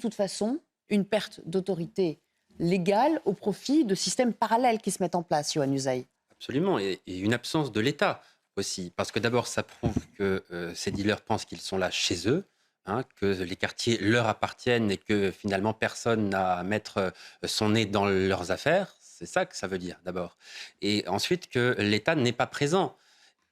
toute façon une perte d'autorité légale au profit de systèmes parallèles qui se mettent en place, Yohann Usaï. Absolument, et une absence de l'État aussi. Parce que d'abord, ça prouve que ces dealers pensent qu'ils sont là chez eux, hein, que les quartiers leur appartiennent et que finalement personne n'a à mettre son nez dans leurs affaires. C'est ça que ça veut dire d'abord. Et ensuite que l'État n'est pas présent.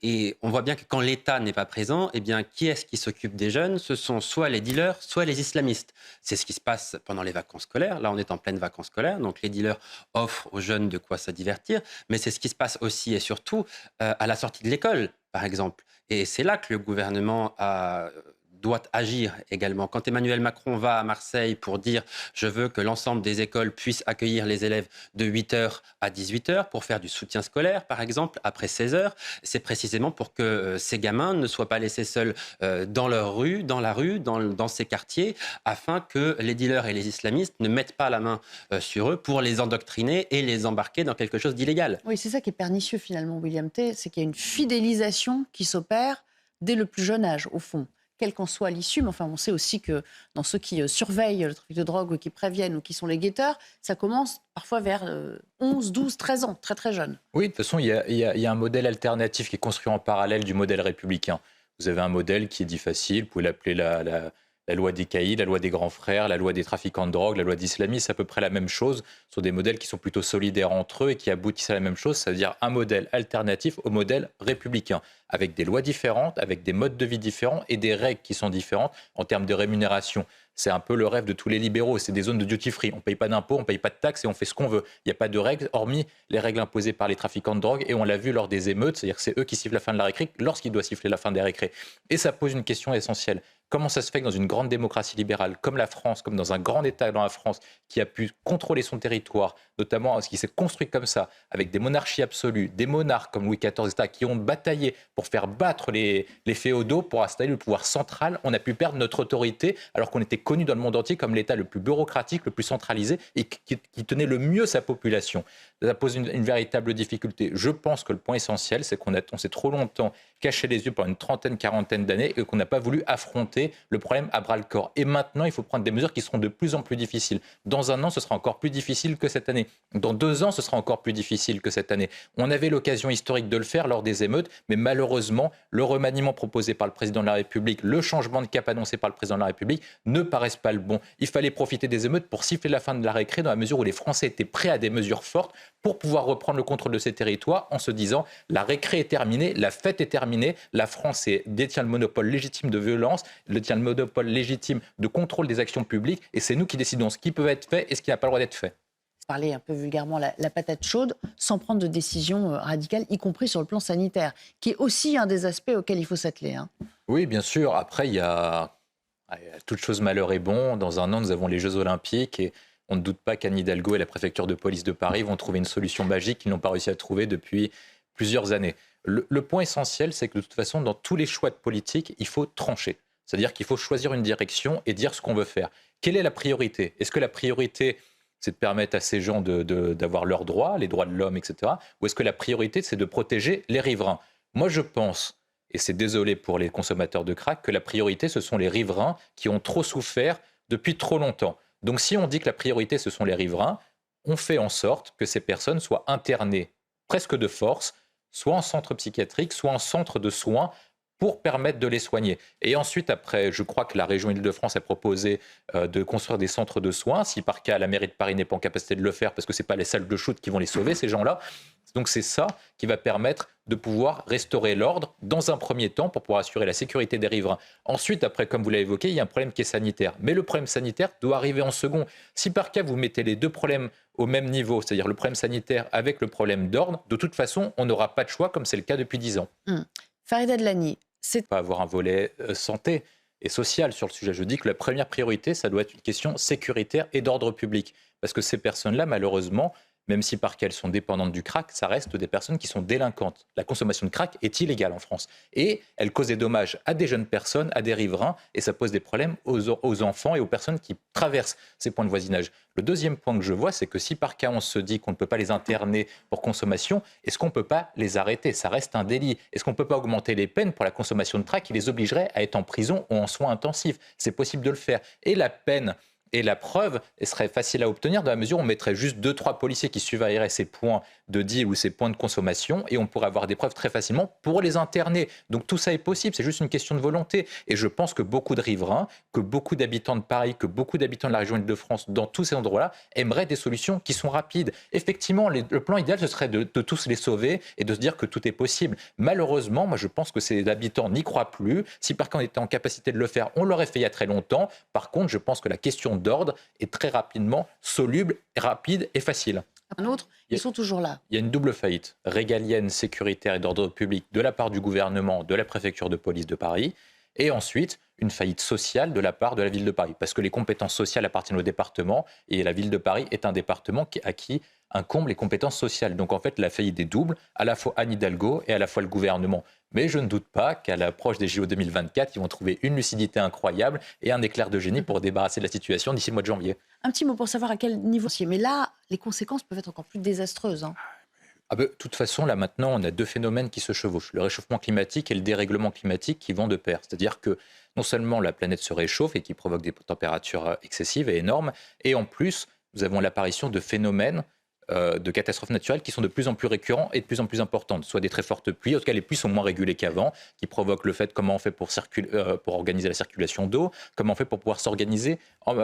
Et on voit bien que quand l'État n'est pas présent, eh bien, qui est-ce qui s'occupe des jeunes? Ce sont soit les dealers, soit les islamistes. C'est ce qui se passe pendant les vacances scolaires. Là, on est en pleine vacances scolaires, donc les dealers offrent aux jeunes de quoi se divertir. Mais c'est ce qui se passe aussi et surtout à la sortie de l'école, par exemple. Et c'est là que le gouvernement doit agir également. Quand Emmanuel Macron va à Marseille pour dire je veux que l'ensemble des écoles puissent accueillir les élèves de 8 heures à 18 heures pour faire du soutien scolaire, par exemple, après 16 heures, c'est précisément pour que ces gamins ne soient pas laissés seuls dans leur rue, dans la rue, dans ces quartiers, afin que les dealers et les islamistes ne mettent pas la main sur eux pour les endoctriner et les embarquer dans quelque chose d'illégal. Oui, c'est ça qui est pernicieux finalement, William T, c'est qu'il y a une fidélisation qui s'opère dès le plus jeune âge, au fond. Quelle qu'en soit l'issue, mais enfin, on sait aussi que dans ceux qui surveillent le trafic de drogue ou qui préviennent ou qui sont les guetteurs, ça commence parfois vers 11, 12, 13 ans, très très jeune. Oui, de toute façon, il y a un modèle alternatif qui est construit en parallèle du modèle républicain. Vous avez un modèle qui est dit facile, vous pouvez l'appeler la loi des caïds, la loi des grands frères, la loi des trafiquants de drogue, la loi d'islamisme, c'est à peu près la même chose. Ce sont des modèles qui sont plutôt solidaires entre eux et qui aboutissent à la même chose, c'est-à-dire un modèle alternatif au modèle républicain, avec des lois différentes, avec des modes de vie différents et des règles qui sont différentes en termes de rémunération. C'est un peu le rêve de tous les libéraux, c'est des zones de duty free. On ne paye pas d'impôts, on ne paye pas de taxes et on fait ce qu'on veut. Il n'y a pas de règles, hormis les règles imposées par les trafiquants de drogue. Et on l'a vu lors des émeutes, c'est-à-dire que c'est eux qui sifflent la fin de la récré lorsqu'ils doivent siffler la fin des récrés. Et ça pose une question essentielle. Comment ça se fait que dans une grande démocratie libérale comme la France, comme dans un grand État dans la France, qui a pu contrôler son territoire, notamment ce qui s'est construit comme ça, avec des monarchies absolues, des monarques comme Louis XIV, etc., qui ont bataillé pour faire battre les féodaux, pour installer le pouvoir central, on a pu perdre notre autorité, alors qu'on était connu dans le monde entier comme l'État le plus bureaucratique, le plus centralisé, et qui tenait le mieux sa population. Ça pose une véritable difficulté. Je pense que le point essentiel, c'est qu'on s'est trop longtemps caché les yeux pendant une trentaine, quarantaine d'années et qu'on n'a pas voulu affronter le problème à bras-le-corps. Et maintenant, il faut prendre des mesures qui seront de plus en plus difficiles. Dans un an, ce sera encore plus difficile que cette année. Dans 2 ans, ce sera encore plus difficile que cette année. On avait l'occasion historique de le faire lors des émeutes, mais malheureusement, le remaniement proposé par le président de la République, le changement de cap annoncé par le président de la République ne paraissent pas le bon. Il fallait profiter des émeutes pour siffler la fin de la récré dans la mesure où les Français étaient prêts à des mesures fortes pour pouvoir reprendre le contrôle de ces territoires en se disant la récré est terminée, la fête est terminée, la France détient le monopole légitime de violence, détient le monopole légitime de contrôle des actions publiques et c'est nous qui décidons ce qui peut être fait et ce qui n'a pas le droit d'être fait. Parler un peu vulgairement la patate chaude sans prendre de décision radicale, y compris sur le plan sanitaire, qui est aussi un des aspects auxquels il faut s'atteler. Hein. Oui, bien sûr. Après, il y a toute chose malheur est bon. Dans un an, nous avons les Jeux Olympiques et on ne doute pas qu'Anne Hidalgo et la préfecture de police de Paris vont trouver une solution magique qu'ils n'ont pas réussi à trouver depuis plusieurs années. Le point essentiel, c'est que de toute façon, dans tous les choix de politique, il faut trancher. C'est-à-dire qu'il faut choisir une direction et dire ce qu'on veut faire. Quelle est la priorité? Est-ce que la priorité, c'est de permettre à ces gens d'avoir leurs droits, les droits de l'homme, etc. Ou est-ce que la priorité, c'est de protéger les riverains? Moi, je pense, et c'est désolé pour les consommateurs de crack, que la priorité, ce sont les riverains qui ont trop souffert depuis trop longtemps. Donc si on dit que la priorité, ce sont les riverains, on fait en sorte que ces personnes soient internées presque de force, soit en centre psychiatrique, soit en centre de soins, pour permettre de les soigner. Et ensuite, après, je crois que la région Île-de-France a proposé de construire des centres de soins. Si par cas, la mairie de Paris n'est pas en capacité de le faire, parce que ce n'est pas les salles de shoot qui vont les sauver, ces gens-là. Donc c'est ça qui va permettre de pouvoir restaurer l'ordre dans un premier temps pour pouvoir assurer la sécurité des riverains. Ensuite, après, comme vous l'avez évoqué, il y a un problème qui est sanitaire. Mais le problème sanitaire doit arriver en second. Si par cas, vous mettez les deux problèmes au même niveau, c'est-à-dire le problème sanitaire avec le problème d'ordre, de toute façon, on n'aura pas de choix comme c'est le cas depuis 10 ans. Farid Adlani, c'est pas avoir un volet santé et social sur le sujet. Je dis que la première priorité, ça doit être une question sécuritaire et d'ordre public. Parce que ces personnes-là, malheureusement, même si par qu'elles sont dépendantes du crack, ça reste des personnes qui sont délinquantes. La consommation de crack est illégale en France. Et elle cause des dommages à des jeunes personnes, à des riverains, et ça pose des problèmes aux enfants et aux personnes qui traversent ces points de voisinage. Le deuxième point que je vois, c'est que si par cas on se dit qu'on ne peut pas les interner pour consommation, est-ce qu'on ne peut pas les arrêter? Ça reste un délit. Est-ce qu'on ne peut pas augmenter les peines pour la consommation de crack qui les obligerait à être en prison ou en soins intensifs? C'est possible de le faire. Et la peine Et la preuve serait facile à obtenir dans la mesure où on mettrait juste 2-3 policiers qui surveilleraient ces points de deal ou ces points de consommation et on pourrait avoir des preuves très facilement pour les interner. Donc tout ça est possible, c'est juste une question de volonté. Et je pense que beaucoup de riverains, que beaucoup d'habitants de Paris, que beaucoup d'habitants de la région Île-de-France, dans tous ces endroits-là, aimeraient des solutions qui sont rapides. Effectivement, le plan idéal, ce serait de tous les sauver et de se dire que tout est possible. Malheureusement, moi je pense que ces habitants n'y croient plus. Si par contre on était en capacité de le faire, on l'aurait fait il y a très longtemps. Par contre, je pense que la question d'ordre est très rapidement soluble, rapide et facile. Un autre, ils sont toujours là. Il y a une double faillite régalienne, sécuritaire et d'ordre public de la part du gouvernement, de la préfecture de police de Paris, et ensuite une faillite sociale de la part de la ville de Paris, parce que les compétences sociales appartiennent au département, et la ville de Paris est un département à qui incombe les compétences sociales. Donc en fait, la faillite est double, à la fois Anne Hidalgo et à la fois le gouvernement. Mais je ne doute pas qu'à l'approche des JO 2024, ils vont trouver une lucidité incroyable et un éclair de génie pour débarrasser de la situation d'ici le mois de janvier. Un petit mot pour savoir à quel niveau c'est. Mais là, les conséquences peuvent être encore plus désastreuses. De toute façon, là maintenant, on a deux phénomènes qui se chevauchent. Le réchauffement climatique et le dérèglement climatique qui vont de pair. C'est-à-dire que non seulement la planète se réchauffe et qui provoque des températures excessives et énormes, et en plus, nous avons l'apparition de phénomènes de catastrophes naturelles qui sont de plus en plus récurrents et de plus en plus importantes, soit des très fortes pluies, en tout cas les pluies sont moins régulées qu'avant, qui provoquent le fait comment on fait pour organiser la circulation d'eau, comment on fait pour pouvoir s'organiser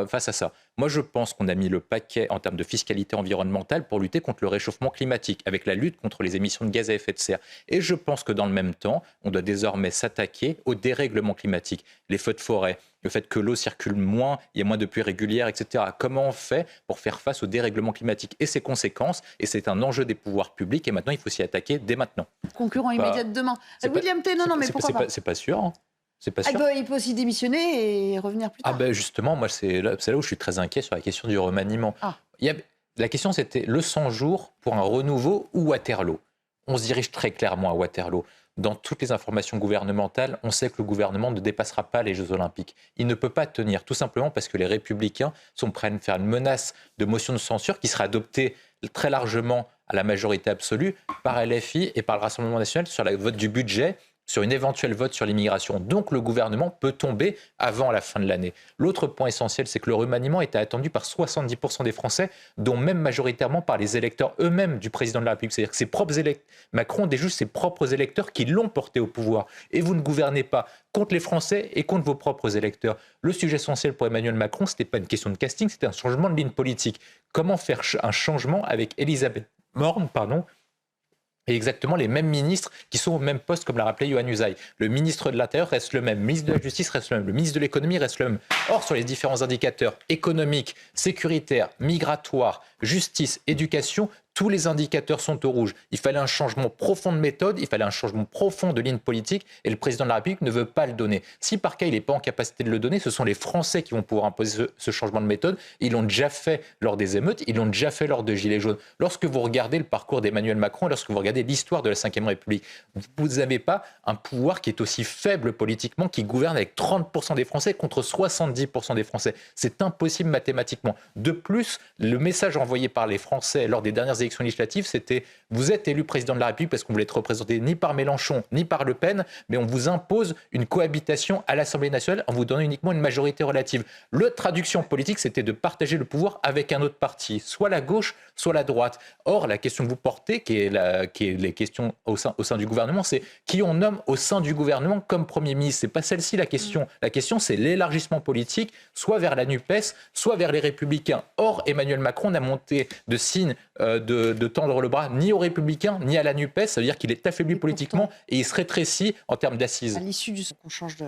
face à ça. Moi je pense qu'on a mis le paquet en termes de fiscalité environnementale pour lutter contre le réchauffement climatique, avec la lutte contre les émissions de gaz à effet de serre. Et je pense que dans le même temps, on doit désormais s'attaquer au dérèglement climatique, les feux de forêt, le fait que l'eau circule moins, il y a moins de pluie régulière, etc. Comment on fait pour faire face au dérèglement climatique et ses conséquences? Et c'est un enjeu des pouvoirs publics et maintenant, il faut s'y attaquer dès maintenant. Concurrent immédiat de demain. William T, mais pourquoi pas? C'est pas sûr. Hein. C'est pas sûr. Il peut aussi démissionner et revenir plus tard. Justement, moi, c'est là où je suis très inquiet sur la question du remaniement. La question, c'était le 100 jours pour un renouveau ou Waterloo. On se dirige très clairement à Waterloo. Dans toutes les informations gouvernementales, on sait que le gouvernement ne dépassera pas les Jeux Olympiques. Il ne peut pas tenir, tout simplement parce que les Républicains sont prêts à faire une menace de motion de censure qui sera adoptée très largement à la majorité absolue par LFI et par le Rassemblement national sur le vote du budget, sur une éventuelle vote sur l'immigration. Donc le gouvernement peut tomber avant la fin de l'année. L'autre point essentiel, c'est que le remaniement était attendu par 70% des Français, dont même majoritairement par les électeurs eux-mêmes du président de la République. C'est-à-dire que ses propres Macron déjuge ses propres électeurs qui l'ont porté au pouvoir. Et vous ne gouvernez pas contre les Français et contre vos propres électeurs. Le sujet essentiel pour Emmanuel Macron, ce n'était pas une question de casting, c'était un changement de ligne politique. Comment faire un changement avec Elisabeth Borne, et exactement les mêmes ministres qui sont au même poste, comme l'a rappelé Yohann Usaï. Le ministre de l'Intérieur reste le même, le ministre de la Justice reste le même, le ministre de l'Économie reste le même. Or, sur les différents indicateurs économiques, sécuritaires, migratoires, justice, éducation, tous les indicateurs sont au rouge. Il fallait un changement profond de méthode, il fallait un changement profond de ligne politique et le président de la République ne veut pas le donner. Si par cas il n'est pas en capacité de le donner, ce sont les Français qui vont pouvoir imposer ce changement de méthode. Ils l'ont déjà fait lors des émeutes, ils l'ont déjà fait lors de Gilets jaunes. Lorsque vous regardez le parcours d'Emmanuel Macron, lorsque vous regardez l'histoire de la Ve République, vous n'avez pas un pouvoir qui est aussi faible politiquement, qui gouverne avec 30% des Français contre 70% des Français. C'est impossible mathématiquement. De plus, le message envoyé par les Français lors des dernières élections législatives, c'était « vous êtes élu président de la République parce qu'on voulait être représenté ni par Mélenchon ni par Le Pen, mais on vous impose une cohabitation à l'Assemblée nationale en vous donnant uniquement une majorité relative ». La traduction politique, c'était de partager le pouvoir avec un autre parti, soit la gauche, soit la droite. Or, la question que vous portez, qui est les questions au sein du gouvernement, c'est qui on nomme au sein du gouvernement comme Premier ministre. C'est pas celle-ci la question. La question, c'est l'élargissement politique, soit vers la NUPES, soit vers les Républicains. Or, Emmanuel Macron n'a monté de signe de tendre le bras ni aux Républicains, ni à la NUPES. Ça veut dire qu'il est affaibli politiquement et il se rétrécit en termes d'assises. À l'issue du qu'on change de...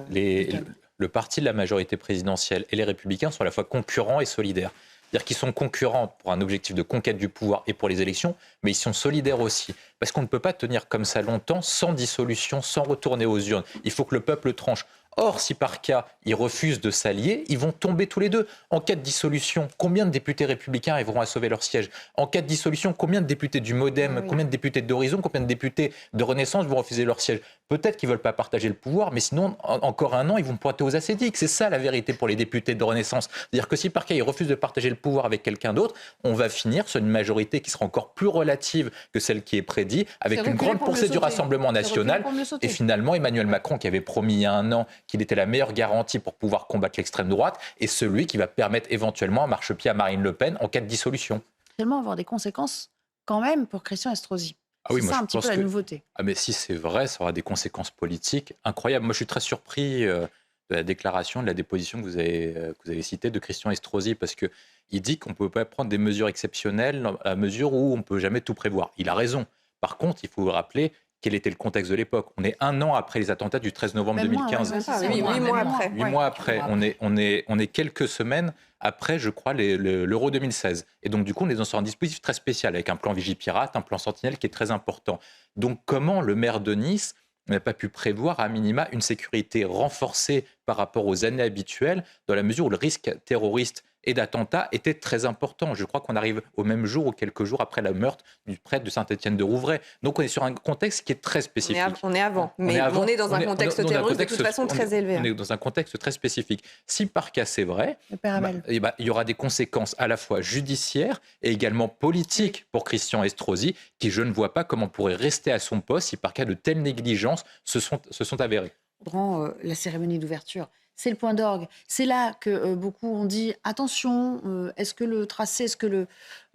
Le parti de la majorité présidentielle et les Républicains sont à la fois concurrents et solidaires. C'est-à-dire qu'ils sont concurrents pour un objectif de conquête du pouvoir et pour les élections, mais ils sont solidaires aussi. Parce qu'on ne peut pas tenir comme ça longtemps, sans dissolution, sans retourner aux urnes. Il faut que le peuple tranche. Or, si par cas, ils refusent de s'allier, ils vont tomber tous les deux. En cas de dissolution, combien de députés républicains arriveront à sauver leur siège? En cas de dissolution, combien de députés du MoDem, combien de députés d'Horizon, combien de députés de Renaissance vont refuser leur siège? Peut-être qu'ils ne veulent pas partager le pouvoir, mais sinon, encore un an, ils vont pointer aux ascédiques. C'est ça la vérité pour les députés de Renaissance. C'est-à-dire que si par cas, ils refusent de partager le pouvoir avec quelqu'un d'autre, on va finir sur une majorité qui sera encore plus relative que celle qui est prédite, avec une grande poussée du Rassemblement national. Et finalement, Emmanuel Macron, qui avait promis il y a un an qu'il était la meilleure garantie pour pouvoir combattre l'extrême droite et celui qui va permettre éventuellement un marchepied à Marine Le Pen en cas de dissolution. Tellement avoir des conséquences quand même pour Christian Estrosi. Ah oui, c'est moi, ça je un petit pense peu la que- nouveauté. Ah mais si c'est vrai, ça aura des conséquences politiques incroyables. Moi, je suis très surpris de la déclaration, de la déposition que vous avez citée de Christian Estrosi, parce qu'il dit qu'on ne peut pas prendre des mesures exceptionnelles à la mesure où on ne peut jamais tout prévoir. Il a raison. Par contre, il faut rappeler quel était le contexte de l'époque. On est 1 an après les attentats du 13 novembre Même moins, 2015. ouais, c'est ça, Huit même mois après. 8 mois après, on est quelques semaines après, je crois, l'Euro 2016. Et donc, du coup, on est dans un dispositif très spécial, avec un plan Vigipirate, un plan Sentinelle qui est très important. Donc, comment le maire de Nice n'a pas pu prévoir, à minima, une sécurité renforcée par rapport aux années habituelles, dans la mesure où le risque terroriste et d'attentats était très important. Je crois qu'on arrive au même jour ou quelques jours après le meurtre du prêtre de Saint-Étienne-de-Rouvray. Donc on est sur un contexte qui est très spécifique. On est avant, mais on est dans un contexte terroriste de toute façon très élevé. On est dans un contexte très spécifique. Si par cas c'est vrai, Le père Hamel. il y aura des conséquences à la fois judiciaires et également politiques pour Christian Estrosi, qui je ne vois pas comment pourrait rester à son poste si par cas de telles négligences se sont avérées. Durant la cérémonie d'ouverture, c'est le point d'orgue. C'est là que beaucoup ont dit attention, est-ce que le tracé, est-ce que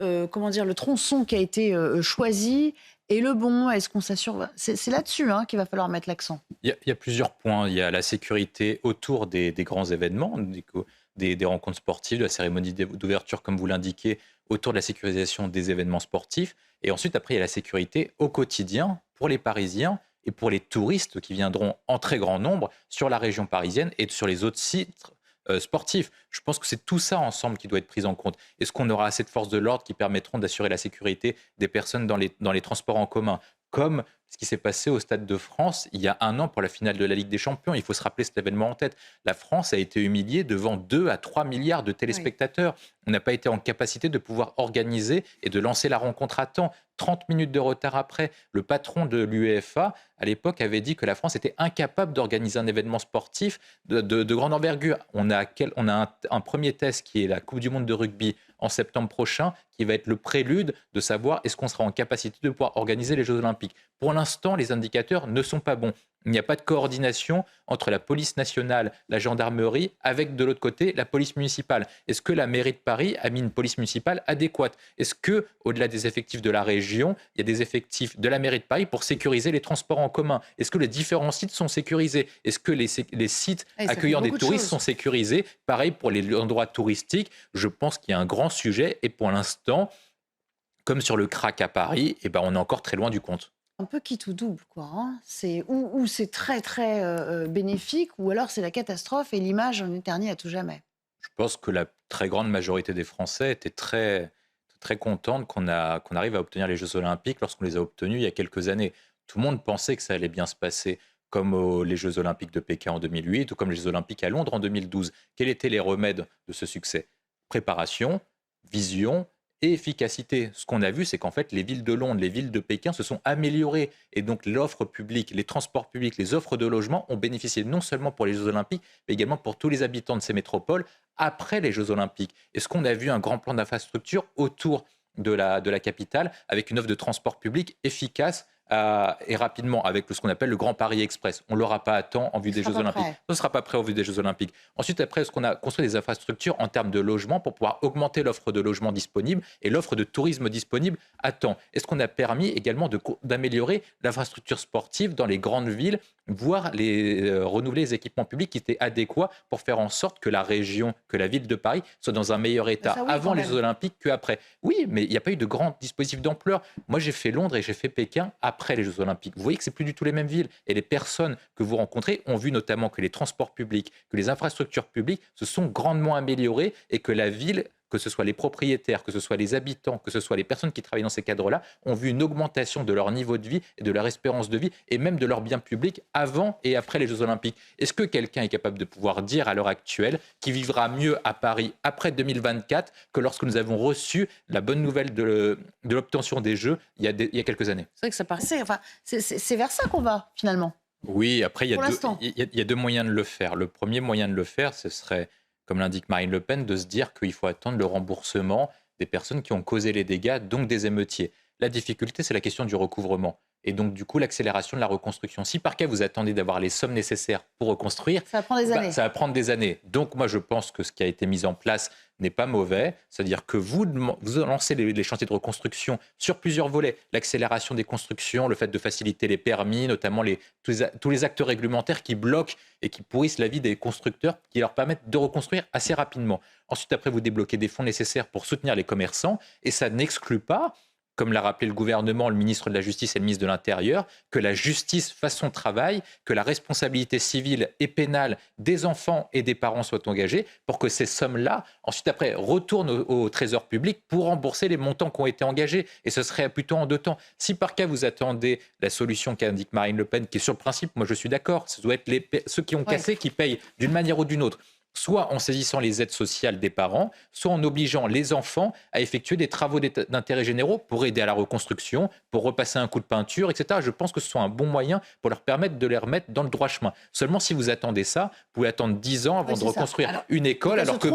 le tronçon qui a été choisi est le bon? Est-ce qu'on s'assure? C'est là-dessus qu'il va falloir mettre l'accent. Il y a plusieurs points. Il y a la sécurité autour des grands événements, des rencontres sportives, de la cérémonie d'ouverture, comme vous l'indiquez, autour de la sécurisation des événements sportifs. Et ensuite, après, il y a la sécurité au quotidien pour les Parisiens et pour les touristes qui viendront en très grand nombre sur la région parisienne et sur les autres sites sportifs. Je pense que c'est tout ça ensemble qui doit être pris en compte. Est-ce qu'on aura assez de forces de l'ordre qui permettront d'assurer la sécurité des personnes dans les transports en commun, comme ce qui s'est passé au Stade de France il y a 1 an pour la finale de la Ligue des Champions? Il faut se rappeler cet événement en tête. La France a été humiliée devant 2 à 3 milliards de téléspectateurs. Oui. On n'a pas été en capacité de pouvoir organiser et de lancer la rencontre à temps. 30 minutes de retard après, le patron de l'UEFA, à l'époque, avait dit que la France était incapable d'organiser un événement sportif de grande envergure. On a un premier test qui est la Coupe du monde de rugby en septembre prochain, qui va être le prélude de savoir est-ce qu'on sera en capacité de pouvoir organiser les Jeux Olympiques. Pour l'instant, les indicateurs ne sont pas bons. Il n'y a pas de coordination entre la police nationale, la gendarmerie, avec de l'autre côté la police municipale. Est-ce que la mairie de Paris a mis une police municipale adéquate? Est-ce que, au-delà des effectifs de la région, il y a des effectifs de la mairie de Paris pour sécuriser les transports en commun? Est-ce que les différents sites sont sécurisés? Est-ce que les sites accueillant des touristes sont sécurisés? Pareil pour les endroits touristiques. Je pense qu'il y a un grand sujet et pour l'instant, comme sur le crack à Paris, on est encore très loin du compte. Un peu quitte ou double, quoi. C'est ou c'est très très bénéfique, ou alors c'est la catastrophe et l'image en éternit à tout jamais. Je pense que la très grande majorité des Français étaient très, très contente qu'on arrive à obtenir les Jeux Olympiques lorsqu'on les a obtenus il y a quelques années. Tout le monde pensait que ça allait bien se passer, comme les Jeux Olympiques de Pékin en 2008 ou comme les Jeux Olympiques à Londres en 2012. Quels étaient les remèdes de ce succès? Préparation, vision et efficacité. Ce qu'on a vu, c'est qu'en fait, les villes de Londres, les villes de Pékin se sont améliorées. Et donc, l'offre publique, les transports publics, les offres de logement ont bénéficié non seulement pour les Jeux Olympiques, mais également pour tous les habitants de ces métropoles après les Jeux Olympiques. Est-ce qu'on a vu un grand plan d'infrastructure autour de la capitale, avec une offre de transport public efficace et rapidement, avec ce qu'on appelle le Grand Paris Express? On ne l'aura pas à temps en vue des Jeux Olympiques. Ça ne sera pas prêt en vue des Jeux Olympiques. Ensuite, après, est-ce qu'on a construit des infrastructures en termes de logement pour pouvoir augmenter l'offre de logement disponible et l'offre de tourisme disponible à temps? Est-ce qu'on a permis également d'améliorer l'infrastructure sportive dans les grandes villes, voire renouveler les équipements publics qui étaient adéquats pour faire en sorte que la région, que la ville de Paris soit dans un meilleur état avant les Jeux Olympiques qu'après? Oui, mais il n'y a pas eu de grands dispositifs d'ampleur. Moi, j'ai fait Londres et j'ai fait Pékin après les Jeux Olympiques. Vous voyez que ce n'est plus du tout les mêmes villes. Et les personnes que vous rencontrez ont vu notamment que les transports publics, que les infrastructures publiques se sont grandement améliorées et que la ville, que ce soit les propriétaires, que ce soit les habitants, que ce soit les personnes qui travaillent dans ces cadres-là, ont vu une augmentation de leur niveau de vie et de leur espérance de vie et même de leurs biens publics avant et après les Jeux Olympiques. Est-ce que quelqu'un est capable de pouvoir dire à l'heure actuelle qu'il vivra mieux à Paris après 2024 que lorsque nous avons reçu la bonne nouvelle de l'obtention des Jeux il y a quelques années? C'est vrai que ça paraissait... Enfin, c'est vers ça qu'on va, finalement. Oui, après, il y a 2 moyens de le faire. Le premier moyen de le faire, ce serait, comme l'indique Marine Le Pen, de se dire qu'il faut attendre le remboursement des personnes qui ont causé les dégâts, donc des émeutiers. La difficulté, c'est la question du recouvrement. et donc du coup l'accélération de la reconstruction. Si par cas vous attendez d'avoir les sommes nécessaires pour reconstruire, ça va prendre des années. Ça va prendre des années. Donc moi je pense que ce qui a été mis en place n'est pas mauvais, c'est-à-dire que vous lancez les chantiers de reconstruction sur plusieurs volets, l'accélération des constructions, le fait de faciliter les permis, notamment tous les actes réglementaires qui bloquent et qui pourrissent la vie des constructeurs, qui leur permettent de reconstruire assez rapidement. Ensuite, après, vous débloquez des fonds nécessaires pour soutenir les commerçants, et ça n'exclut pas, comme l'a rappelé le gouvernement, le ministre de la Justice et le ministre de l'Intérieur, que la justice fasse son travail, que la responsabilité civile et pénale des enfants et des parents soit engagée pour que ces sommes-là, ensuite après, retournent au trésor public pour rembourser les montants qui ont été engagés. Et ce serait plutôt en 2 temps. Si par cas vous attendez la solution qu'indique Marine Le Pen, qui est sur le principe, moi je suis d'accord, ce doit être ceux qui ont cassé qui payent d'une manière ou d'une autre, soit en saisissant les aides sociales des parents, soit en obligeant les enfants à effectuer des travaux d'intérêt généraux pour aider à la reconstruction, pour repasser un coup de peinture, etc. Je pense que ce sont un bon moyen pour leur permettre de les remettre dans le droit chemin. Seulement, si vous attendez ça, vous pouvez attendre 10 ans avant de reconstruire une école, alors que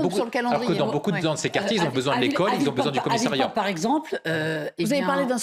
dans beaucoup de ces quartiers, ils ont besoin de l'école, ils ont besoin du commissariat. Par exemple, vous avez parlé d'un